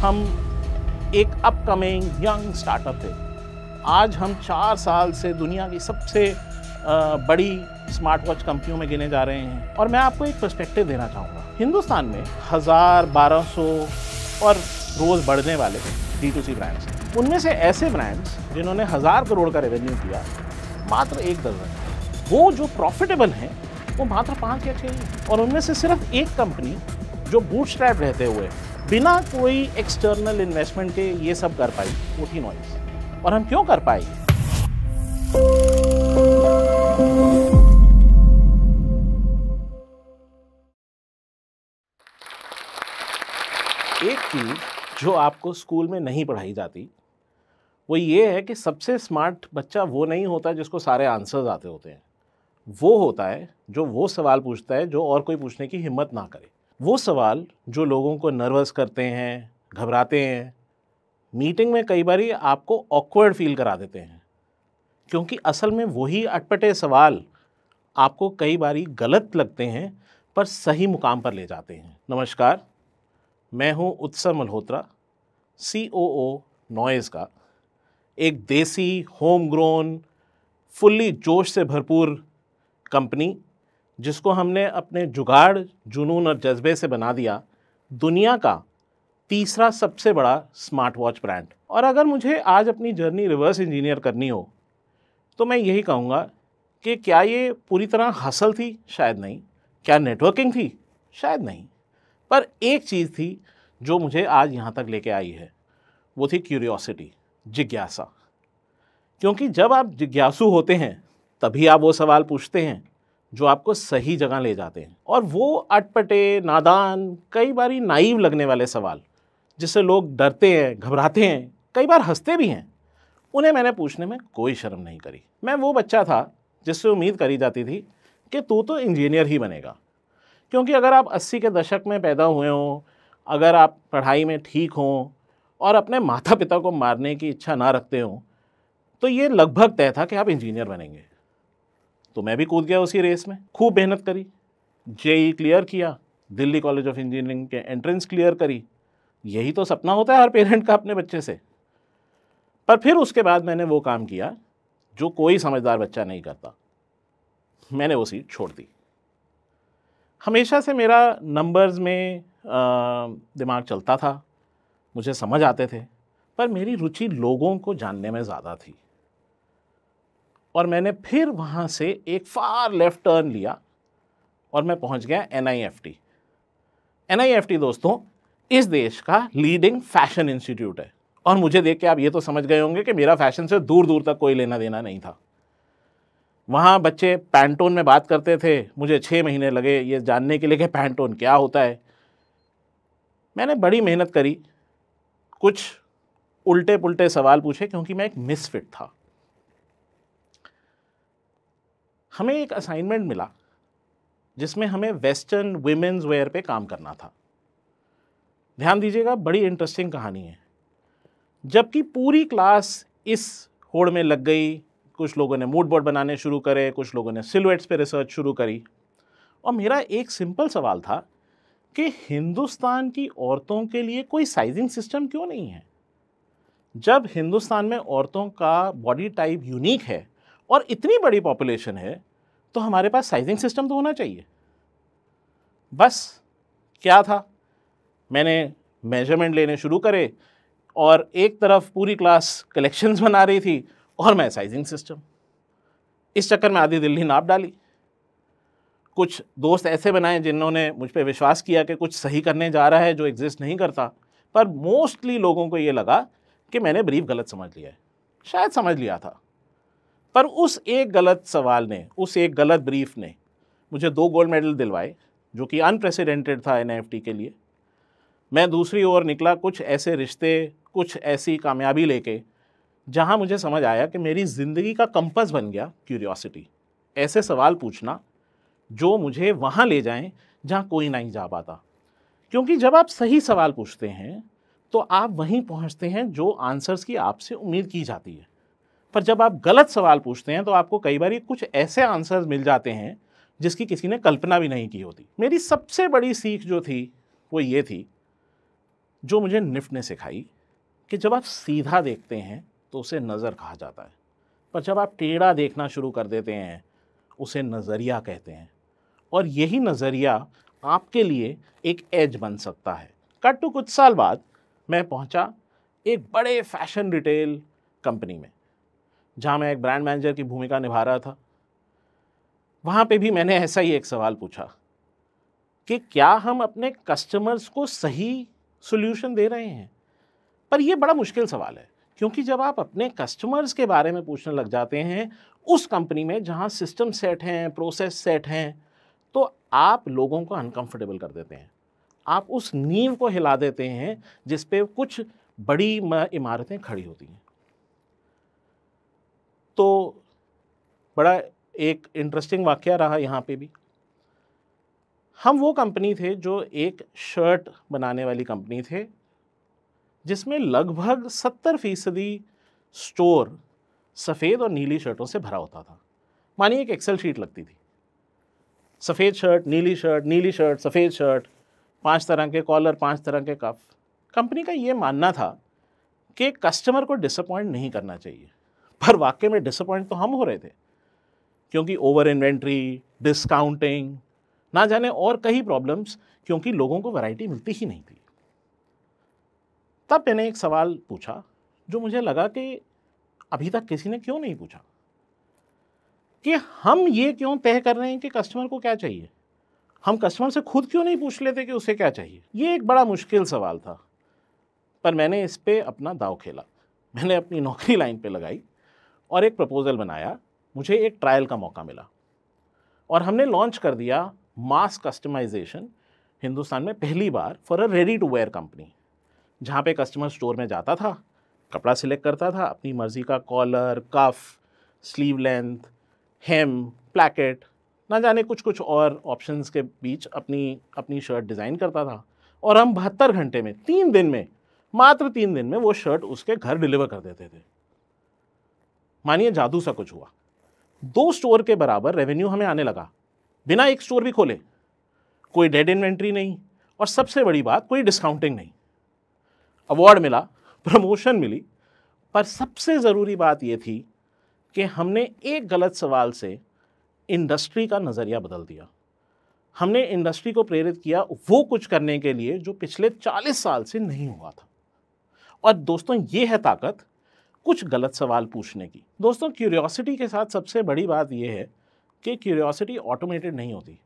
हम एक upcoming young startup थे। आज हम 4 साल से दुनिया की सबसे बड़ी स्मार्ट वॉच कंपनियों में गिने जा रहे हैं। और मैं आपको एक पर्सपेक्टिव देना चाहूँगा। हिंदुस्तान में 1000, 1200 और रोज़ बढ़ने वाले D2C ब्रांड्स हैं। उनमें से ऐसे ब्रांड्स जिन्होंने 1000 करोड़ का रेवेन्यू किया मात्र 1 दर्जन है। वो जो प्रॉफिटेबल हैं वो मात्र 5 या 6 हैं। और उनमें से सिर्फ एक कंपनी जो बूटस्ट्रैप रहते हुए बिना कोई एक्सटर्नल इन्वेस्टमेंट के ये सब कर पाई, वो थी नॉइज़। और हम क्यों कर पाई? एक चीज़ जो आपको स्कूल में नहीं पढ़ाई जाती वो ये है कि सबसे स्मार्ट बच्चा वो नहीं होता जिसको सारे आंसर्स आते होते हैं। वो होता है जो वो सवाल पूछता है जो और कोई पूछने की हिम्मत ना करे। वो सवाल जो लोगों को नर्वस करते हैं, घबराते हैं, मीटिंग में कई बार आपको ऑकवर्ड फील करा देते हैं, क्योंकि असल में वही अटपटे सवाल आपको कई बार गलत लगते हैं पर सही मुकाम पर ले जाते हैं। नमस्कार, मैं हूं उत्सव मल्होत्रा, COO नॉइज़ का, एक देसी होम ग्रोन फुल्ली जोश से भरपूर कंपनी जिसको हमने अपने जुगाड़, जुनून और जज्बे से बना दिया दुनिया का तीसरा सबसे बड़ा स्मार्ट वॉच ब्रांड। और अगर मुझे आज अपनी जर्नी रिवर्स इंजीनियर करनी हो तो मैं यही कहूँगा कि क्या ये पूरी तरह हसल थी? शायद नहीं। क्या नेटवर्किंग थी? शायद नहीं। पर एक चीज़ थी जो मुझे आज यहाँ तक लेके आई है, वो थी क्यूरियोसिटी, जिज्ञासा। क्योंकि जब आप जिज्ञासु होते हैं तभी आप वो सवाल पूछते हैं जो आपको सही जगह ले जाते हैं। और वो अटपटे, नादान, कई बारी नाइव लगने वाले सवाल जिससे लोग डरते हैं, घबराते हैं, कई बार हंसते भी हैं, उन्हें मैंने पूछने में कोई शर्म नहीं करी। मैं वो बच्चा था जिससे उम्मीद करी जाती थी कि तू तो इंजीनियर ही बनेगा। क्योंकि अगर आप 80 के दशक में पैदा हुए हों, अगर आप पढ़ाई में ठीक हों और अपने माता पिता को मारने की इच्छा ना रखते हों, तो ये लगभग तय था कि आप इंजीनियर बनेंगे। तो मैं भी कूद गया उसी रेस में, खूब मेहनत करी, JEE क्लियर किया, दिल्ली कॉलेज ऑफ इंजीनियरिंग के एंट्रेंस क्लियर करी। यही तो सपना होता है हर पेरेंट का अपने बच्चे से। पर फिर उसके बाद मैंने वो काम किया जो कोई समझदार बच्चा नहीं करता। मैंने वो सीट छोड़ दी। हमेशा से मेरा नंबर्स में दिमाग चलता था, मुझे समझ आते थे, पर मेरी रुचि लोगों को जानने में ज़्यादा थी। और मैंने फिर वहाँ से एक फार लेफ्ट टर्न लिया और मैं पहुँच गया NIFT। NIFT दोस्तों इस देश का लीडिंग फैशन इंस्टीट्यूट है। और मुझे देख के आप ये तो समझ गए होंगे कि मेरा फैशन से दूर दूर तक कोई लेना देना नहीं था। वहाँ बच्चे पैंटोन में बात करते थे, मुझे 6 महीने लगे ये जानने के लिए कि पैंटोन क्या होता है। मैंने बड़ी मेहनत करी, कुछ उल्टे पुल्टे सवाल पूछे क्योंकि मैं एक मिसफिट था। हमें एक असाइनमेंट मिला जिसमें हमें वेस्टर्न विमेंस वेयर पे काम करना था। ध्यान दीजिएगा, बड़ी इंटरेस्टिंग कहानी है। जबकि पूरी क्लास इस होड़ में लग गई, कुछ लोगों ने मूड बोर्ड बनाने शुरू करे, कुछ लोगों ने सिलुएट्स पे रिसर्च शुरू करी, और मेरा एक सिंपल सवाल था कि हिंदुस्तान की औरतों के लिए कोई साइजिंग सिस्टम क्यों नहीं है? जब हिंदुस्तान में औरतों का बॉडी टाइप यूनिक है और इतनी बड़ी पॉपुलेशन है तो हमारे पास साइजिंग सिस्टम तो होना चाहिए। बस क्या था, मैंने मेजरमेंट लेने शुरू करे और एक तरफ पूरी क्लास कलेक्शंस बना रही थी और मैं साइजिंग सिस्टम। इस चक्कर में आधी दिल्ली नाप डाली। कुछ दोस्त ऐसे बनाए जिन्होंने मुझ पे विश्वास किया कि कुछ सही करने जा रहा है जो एग्जिस्ट नहीं करता, पर मोस्टली लोगों को ये लगा कि मैंने ब्रीफ गलत समझ लिया है। शायद समझ लिया था, पर उस एक गलत सवाल ने, उस एक गलत ब्रीफ ने मुझे 2 गोल्ड मेडल दिलवाए, जो कि अनप्रेसिडेंटेड था NIFT के लिए। मैं दूसरी ओर निकला कुछ ऐसे रिश्ते, कुछ ऐसी कामयाबी लेके जहां मुझे समझ आया कि मेरी ज़िंदगी का कंपास बन गया क्यूरियोसिटी। ऐसे सवाल पूछना जो मुझे वहाँ ले जाएं जहाँ कोई नहीं जा पाता। क्योंकि जब आप सही सवाल पूछते हैं तो आप वहीं पहुँचते हैं जो आंसर्स की आपसे उम्मीद की जाती है। पर जब आप गलत सवाल पूछते हैं तो आपको कई बार कुछ ऐसे आंसर्स मिल जाते हैं जिसकी किसी ने कल्पना भी नहीं की होती। मेरी सबसे बड़ी सीख जो थी वो ये थी जो मुझे निफ्ट ने सिखाई कि जब आप सीधा देखते हैं तो उसे नज़र कहा जाता है, पर जब आप टेढ़ा देखना शुरू कर देते हैं उसे नज़रिया कहते हैं। और यही नज़रिया आपके लिए एक एज बन सकता है। कट टू कुछ साल बाद मैं पहुंचा एक बड़े फैशन रिटेल कंपनी में, जहां मैं एक ब्रांड मैनेजर की भूमिका निभा रहा था। वहां पे भी मैंने ऐसा ही एक सवाल पूछा कि क्या हम अपने कस्टमर्स को सही सॉल्यूशन दे रहे हैं। पर यह बड़ा मुश्किल सवाल है, क्योंकि जब आप अपने कस्टमर्स के बारे में पूछने लग जाते हैं उस कंपनी में जहां सिस्टम सेट हैं, प्रोसेस सेट हैं, तो आप लोगों को अनकंफर्टेबल कर देते हैं। आप उस नींव को हिला देते हैं जिस पे कुछ बड़ी इमारतें खड़ी होती हैं। तो बड़ा एक इंटरेस्टिंग वाकया रहा यहाँ पे भी। हम वो कंपनी थे जो एक शर्ट बनाने वाली कंपनी थे, जिसमें लगभग 70% स्टोर सफ़ेद और नीली शर्टों से भरा होता था। मानिए एक एक्सेल शीट लगती थी, सफ़ेद शर्ट, नीली शर्ट, सफ़ेद शर्ट, 5 तरह के कॉलर, 5 तरह के कफ। कंपनी का ये मानना था कि कस्टमर को डिसअपॉइंट नहीं करना चाहिए, पर वाकई में डिसअपॉइंट तो हम हो रहे थे, क्योंकि ओवर इन्वेंट्री, डिस्काउंटिंग, ना जाने और कई प्रॉब्लम्स, क्योंकि लोगों को वैरायटी मिलती ही नहीं थी। तब मैंने एक सवाल पूछा जो मुझे लगा कि अभी तक किसी ने क्यों नहीं पूछा, कि हम ये क्यों तय कर रहे हैं कि कस्टमर को क्या चाहिए। हम कस्टमर से खुद क्यों नहीं पूछ लेते कि उसे क्या चाहिए। ये एक बड़ा मुश्किल सवाल था, पर मैंने इस पे अपना दांव खेला। मैंने अपनी नौकरी लाइन पे लगाई और एक प्रपोजल बनाया। मुझे एक ट्रायल का मौका मिला और हमने लॉन्च कर दिया मास कस्टमाइजेशन हिंदुस्तान में पहली बार for a ready to wear company, जहाँ पे कस्टमर स्टोर में जाता था, कपड़ा सिलेक्ट करता था, अपनी मर्ज़ी का कॉलर, कफ, स्लीव लेंथ, हेम, प्लैकेट, ना जाने कुछ कुछ और ऑप्शंस के बीच अपनी शर्ट डिज़ाइन करता था। और हम 72 घंटे में, 3 दिन में, मात्र 3 दिन में वो शर्ट उसके घर डिलीवर कर देते थे। मानिए जादू सा कुछ हुआ। 2 स्टोर के बराबर रेवेन्यू हमें आने लगा, बिना एक स्टोर भी खोले। कोई डेड इन्वेंट्री नहीं, और सबसे बड़ी बात, कोई डिस्काउंटिंग नहीं। अवार्ड मिला, प्रमोशन मिली, पर सबसे ज़रूरी बात यह थी कि हमने एक गलत सवाल से इंडस्ट्री का नज़रिया बदल दिया। हमने इंडस्ट्री को प्रेरित किया वो कुछ करने के लिए जो पिछले 40 साल से नहीं हुआ था। और दोस्तों, ये है ताकत कुछ गलत सवाल पूछने की। दोस्तों, क्यूरियोसिटी के साथ सबसे बड़ी बात यह है कि क्यूरियोसिटी ऑटोमेटेड नहीं होती।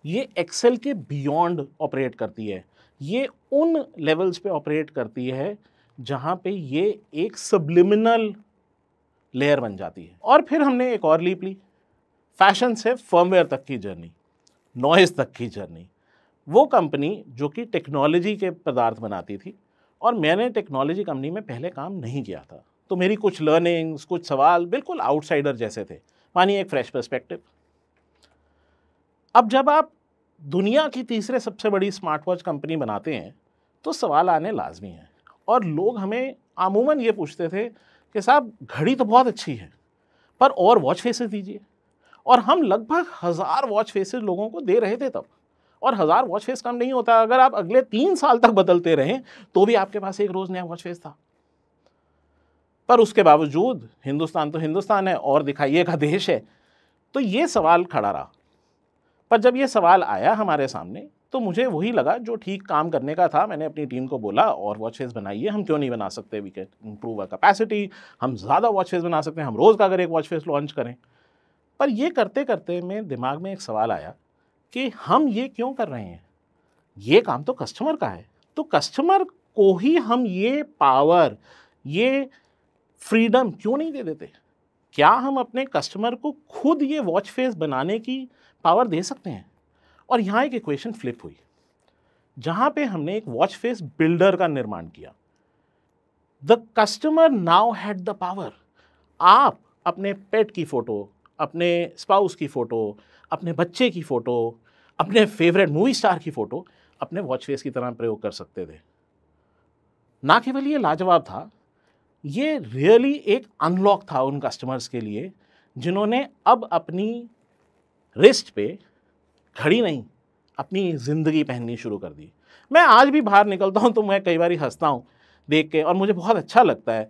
ये एक्सेल के बियॉन्ड ऑपरेट करती है। ये उन लेवल्स पे ऑपरेट करती है जहाँ पे ये एक सब्लिमिनल लेयर बन जाती है। और फिर हमने एक और लीप ली, फैशन से फर्मवेयर तक की जर्नी, नॉइज़ तक की जर्नी। वो कंपनी जो कि टेक्नोलॉजी के पदार्थ बनाती थी, और मैंने टेक्नोलॉजी कंपनी में पहले काम नहीं किया था, तो मेरी कुछ लर्निंग्स, कुछ सवाल बिल्कुल आउटसाइडर जैसे थे। मानिए एक फ्रेश पर्सपेक्टिव। अब जब आप दुनिया की तीसरे सबसे बड़ी स्मार्ट वॉच कंपनी बनाते हैं तो सवाल आने लाजमी हैं। और लोग हमें आमूमन ये पूछते थे कि साहब, घड़ी तो बहुत अच्छी है, पर और वॉच फेसेस दीजिए। और हम लगभग 1000 वॉच फेसेस लोगों को दे रहे थे तब। और 1000 वॉच फेस कम नहीं होता। अगर आप अगले 3 साल तक बदलते रहें तो भी आपके पास एक रोज़ नया वॉच फेस था। पर उसके बावजूद हिंदुस्तान तो हिंदुस्तान है और दिखाइए का देश है। तो ये सवाल खड़ा रहा। पर जब ये सवाल आया हमारे सामने तो मुझे वही लगा जो ठीक काम करने का था। मैंने अपनी टीम को बोला, और वॉच फेस बनाइए, हम क्यों नहीं बना सकते, we can improve our capacity, हम ज़्यादा वॉच फेस बना सकते हैं, हम रोज़ का अगर एक वॉच फेस लॉन्च करें। पर ये करते करते मेरे दिमाग में एक सवाल आया कि हम ये क्यों कर रहे हैं, ये काम तो कस्टमर का है। तो कस्टमर को ही हम ये पावर, ये फ्रीडम क्यों नहीं दे देते। क्या हम अपने कस्टमर को खुद ये वॉच फेस बनाने की पावर दे सकते हैं। और यहाँ एक इक्वेशन फ्लिप हुई, जहाँ पे हमने एक वॉच फेस बिल्डर का निर्माण किया। The customer now had the power. आप अपने पेट की फ़ोटो, अपने स्पाउस की फ़ोटो, अपने बच्चे की फ़ोटो, अपने फेवरेट मूवी स्टार की फ़ोटो अपने वॉच फेस की तरह प्रयोग कर सकते थे। ना केवल ये लाजवाब था, ये रियली एक अनलॉक था उन कस्टमर्स के लिए जिन्होंने अब अपनी रिस्ट पे घड़ी नहीं, अपनी ज़िंदगी पहननी शुरू कर दी। मैं आज भी बाहर निकलता हूँ तो मैं कई बार हंसता हूँ देख के, और मुझे बहुत अच्छा लगता है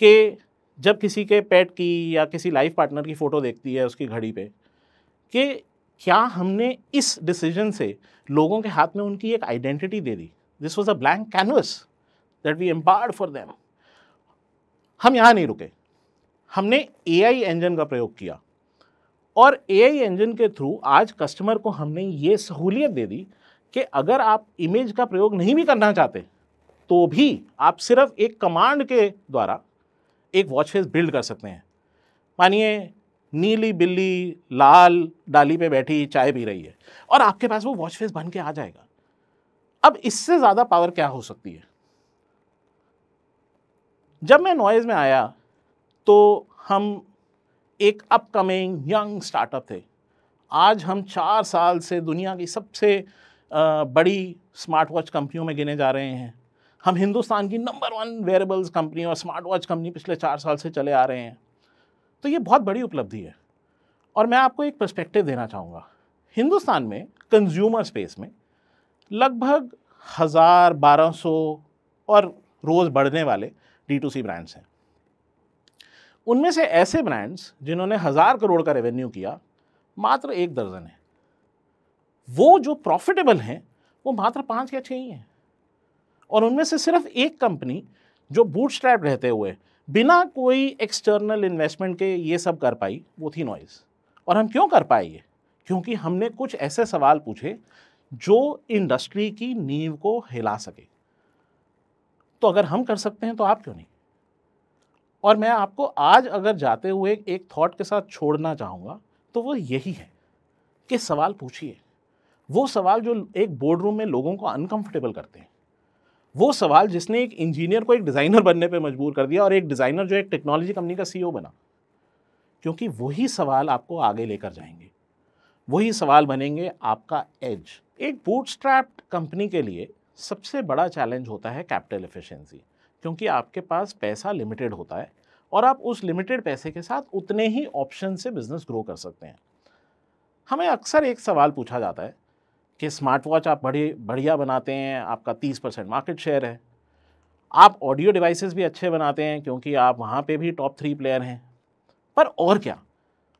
कि जब किसी के पेट की या किसी लाइफ पार्टनर की फ़ोटो देखती है उसकी घड़ी पे, कि क्या हमने इस डिसीजन से लोगों के हाथ में उनकी एक आइडेंटिटी दे दी। This was a blank canvas that we empowered for them. हम यहाँ नहीं रुके, हमने AI इंजन का प्रयोग किया, और AI इंजन के थ्रू आज कस्टमर को हमने ये सहूलियत दे दी कि अगर आप इमेज का प्रयोग नहीं भी करना चाहते तो भी आप सिर्फ एक कमांड के द्वारा एक वॉच फेस बिल्ड कर सकते हैं। मानिए नीली बिल्ली लाल डाली पे बैठी चाय पी रही है और आपके पास वो वॉच फेस बन के आ जाएगा। अब इससे ज़्यादा पावर क्या हो सकती है। जब मैं नॉइज में आया तो हम एक अपकमिंग यंग स्टार्टअप थे। आज हम 4 साल से दुनिया की सबसे बड़ी स्मार्ट वॉच कंपनियों में गिने जा रहे हैं। हम हिंदुस्तान की नंबर 1 वेयरेबल्स कंपनी और स्मार्ट वॉच कंपनी पिछले 4 साल से चले आ रहे हैं। तो ये बहुत बड़ी उपलब्धि है। और मैं आपको एक पर्सपेक्टिव देना चाहूँगा। हिंदुस्तान में कंज्यूमर स्पेस में लगभग 1000-1200 और रोज़ बढ़ने वाले D2C ब्रांड्स हैं। उनमें से ऐसे ब्रांड्स जिन्होंने 1000 करोड़ का रेवेन्यू किया मात्र 1 दर्जन है। वो जो प्रॉफिटेबल हैं वो मात्र 5 या 6 ही हैं। और उनमें से सिर्फ एक कंपनी जो बूटस्ट्रैप रहते हुए बिना कोई एक्सटर्नल इन्वेस्टमेंट के ये सब कर पाई, वो थी नॉइज़। और हम क्यों कर पाए ये? क्योंकि हमने कुछ ऐसे सवाल पूछे जो इंडस्ट्री की नींव को हिला सके। तो अगर हम कर सकते हैं तो आप क्यों नहीं? और मैं आपको आज अगर जाते हुए एक थॉट के साथ छोड़ना चाहूँगा तो वो यही है कि सवाल पूछिए। वो सवाल जो एक बोर्ड रूम में लोगों को अनकंफर्टेबल करते हैं, वो सवाल जिसने एक इंजीनियर को एक डिज़ाइनर बनने पे मजबूर कर दिया और एक डिज़ाइनर जो एक टेक्नोलॉजी कंपनी का CEO बना। क्योंकि वही सवाल आपको आगे लेकर जाएंगे, वही सवाल बनेंगे आपका एज। एक बूटस्ट्रैप्ड कंपनी के लिए सबसे बड़ा चैलेंज होता है कैपिटल एफिशिएंसी, क्योंकि आपके पास पैसा लिमिटेड होता है और आप उस लिमिटेड पैसे के साथ उतने ही ऑप्शन से बिजनेस ग्रो कर सकते हैं। हमें अक्सर एक सवाल पूछा जाता है कि स्मार्ट वॉच आप बढ़िया बनाते हैं, आपका 30% मार्केट शेयर है। आप ऑडियो डिवाइसेस भी अच्छे बनाते हैं क्योंकि आप वहाँ पे भी टॉप 3 प्लेयर हैं। पर और क्या?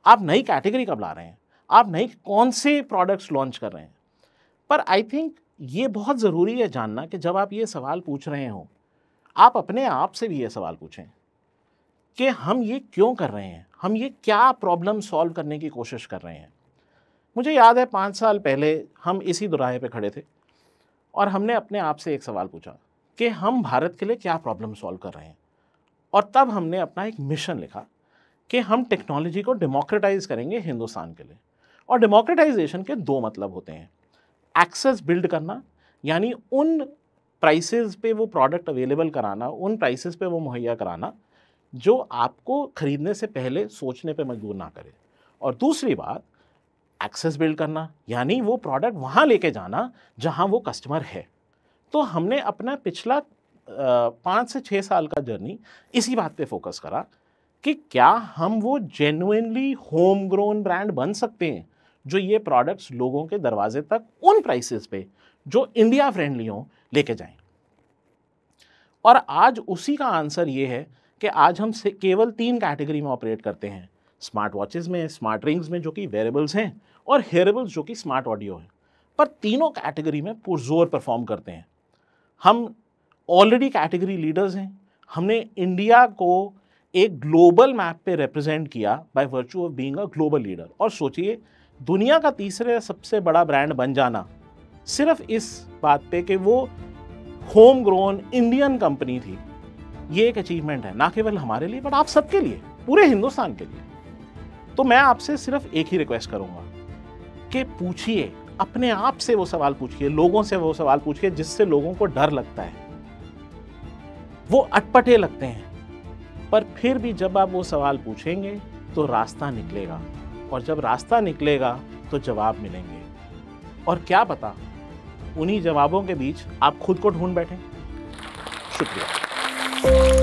आप नई कैटेगरी कब ला रहे हैं? आप नई कौन से प्रोडक्ट्स लॉन्च कर रहे हैं? पर आई थिंक ये बहुत ज़रूरी है जानना कि जब आप ये सवाल पूछ रहे हो, आप अपने आप से भी ये सवाल पूछें कि हम ये क्यों कर रहे हैं, हम ये क्या प्रॉब्लम सॉल्व करने की कोशिश कर रहे हैं। मुझे याद है 5 साल पहले हम इसी दोराहे पे खड़े थे और हमने अपने आप से एक सवाल पूछा कि हम भारत के लिए क्या प्रॉब्लम सॉल्व कर रहे हैं। और तब हमने अपना एक मिशन लिखा कि हम टेक्नोलॉजी को डेमोक्रेटाइज करेंगे हिंदुस्तान के लिए। और डेमोक्रेटाइजेशन के 2 मतलब होते हैं। एक्सेस बिल्ड करना, यानी उन प्राइसेस पे वो प्रोडक्ट अवेलेबल कराना, उन प्राइसेस पे वो मुहैया कराना जो आपको खरीदने से पहले सोचने पे मजबूर ना करे। और दूसरी बात, एक्सेस बिल्ड करना, यानी वो प्रोडक्ट वहाँ लेके जाना जहाँ वो कस्टमर है। तो हमने अपना पिछला 5 से 6 साल का जर्नी इसी बात पे फोकस करा कि क्या हम वो जेन्युइनली होम ग्रोन ब्रांड बन सकते हैं जो ये प्रोडक्ट्स लोगों के दरवाजे तक उन प्राइसेस पे जो इंडिया फ्रेंडली हों लेके जाएं। और आज उसी का आंसर ये है कि आज हम केवल 3 कैटेगरी में ऑपरेट करते हैं। स्मार्ट वॉचेस में, स्मार्ट रिंग्स में जो कि वेयरेबल्स हैं, और हेयरेबल्स जो कि स्मार्ट ऑडियो है। पर तीनों कैटेगरी में पुरजोर परफॉर्म करते हैं। हम ऑलरेडी कैटेगरी लीडर्स हैं। हमने इंडिया को एक ग्लोबल मैप पे रिप्रेजेंट किया by virtue of being a global leader. और सोचिए, दुनिया का तीसरे सबसे बड़ा ब्रांड बन जाना सिर्फ इस बात पे कि वो होम ग्रोन इंडियन कंपनी थी, ये एक अचीवमेंट है, ना केवल हमारे लिए बट आप सबके लिए, पूरे हिंदुस्तान के लिए। तो मैं आपसे सिर्फ एक ही रिक्वेस्ट करूंगा कि पूछिए, अपने आप से वो सवाल पूछिए, लोगों से वो सवाल पूछिए जिससे लोगों को डर लगता है, वो अटपटे लगते हैं। पर फिर भी जब आप वो सवाल पूछेंगे तो रास्ता निकलेगा, और जब रास्ता निकलेगा तो जवाब मिलेंगे। और क्या पता उन्हीं जवाबों के बीच आप खुद को ढूंढ बैठें। शुक्रिया।